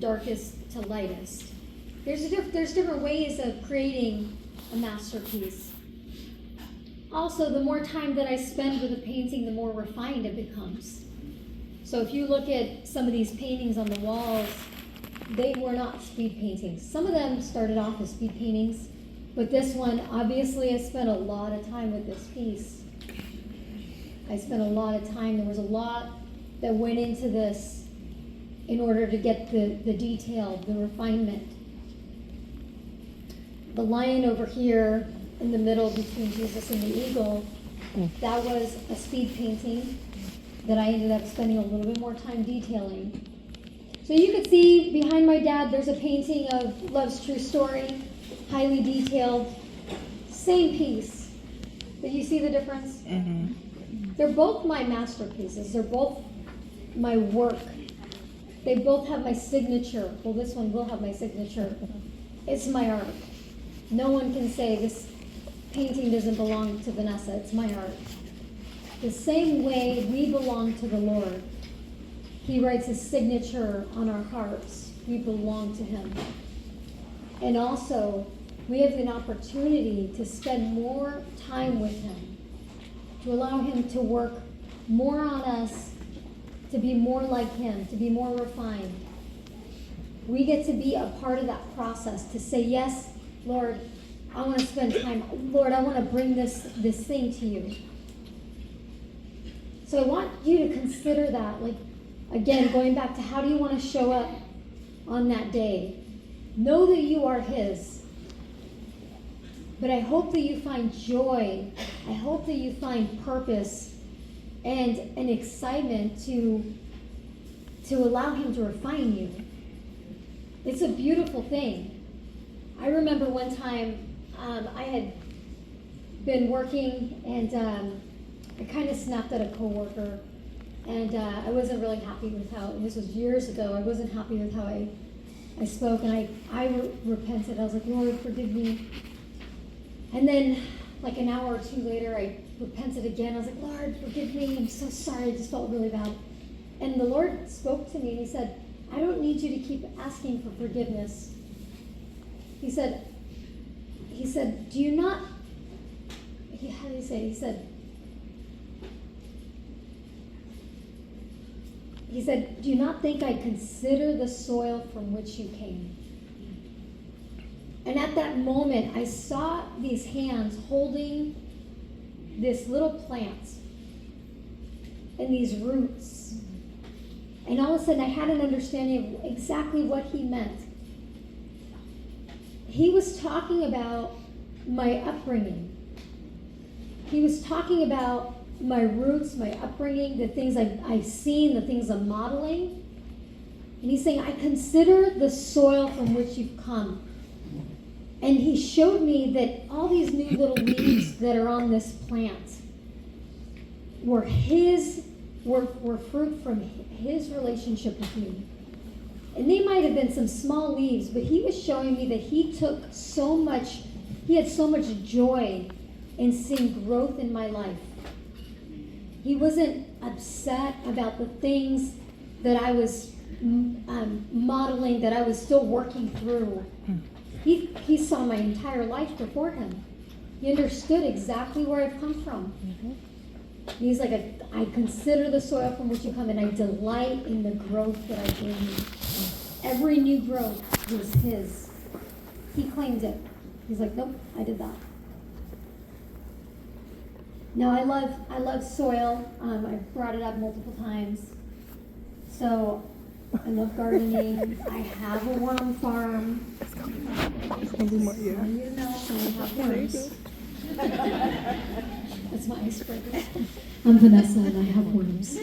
darkest to lightest. There's different ways of creating a masterpiece. Also, the more time that I spend with a painting, the more refined it becomes. So if you look at some of these paintings on the walls, they were not speed paintings. Some of them started off as speed paintings, but this one, obviously I spent a lot of time with this piece. I spent a lot of time. There was a lot that went into this in order to get the detail, the refinement. The lion over here in the middle between Jesus and the eagle, that was a speed painting that I ended up spending a little bit more time detailing. So you can see behind my dad, there's a painting of Love's True Story, highly detailed, same piece. But you see the difference? Mm-hmm. They're both my masterpieces. They're both my work. They both have my signature. Well, this one will have my signature. It's my art. No one can say this painting doesn't belong to Vanessa. It's my art. The same way we belong to the Lord. He writes his signature on our hearts. We belong to him. And also, we have an opportunity to spend more time with him, to allow him to work more on us, to be more like him, to be more refined. We get to be a part of that process, to say, yes, Lord, I want to spend time. Lord, I want to bring this thing to you. So I want you to consider that, like, again, going back to how do you want to show up on that day? Know that you are his. But I hope that you find joy. I hope that you find purpose and an excitement to allow him to refine you. It's a beautiful thing. I remember one time I had been working and I kind of snapped at a coworker, and I wasn't really happy with how, and this was years ago, I wasn't happy with how I spoke, and I repented. I was like, Lord, forgive me. And then like an hour or two later, I repented again. I was like, Lord, forgive me. I'm so sorry. I just felt really bad. And the Lord spoke to me and he said, I don't need you to keep asking for forgiveness. He said, do you not, how do you say it? He said, do you not think I consider the soil from which you came? And at that moment, I saw these hands holding this little plant and these roots. And all of a sudden, I had an understanding of exactly what he meant. He was talking about my upbringing. He was talking about my roots, my upbringing, the things I've seen, the things I'm modeling. And he's saying, I consider the soil from which you've come. And he showed me that all these new little leaves that are on this plant were fruit from his relationship with me. And they might have been some small leaves, but he was showing me that he had so much joy in seeing growth in my life. He wasn't upset about the things that I was modeling, that I was still working through. He saw my entire life before him. He understood exactly where I've come from. Mm-hmm. He's like, I consider the soil from which you come, and I delight in the growth that I bring you. Every new growth was his. He claimed it. He's like, nope, I did that. Now, I love soil. I've brought it up multiple times. So I love gardening. I have a worm farm. So you know, I have worms. That's my icebreaker. I'm Vanessa and I have worms.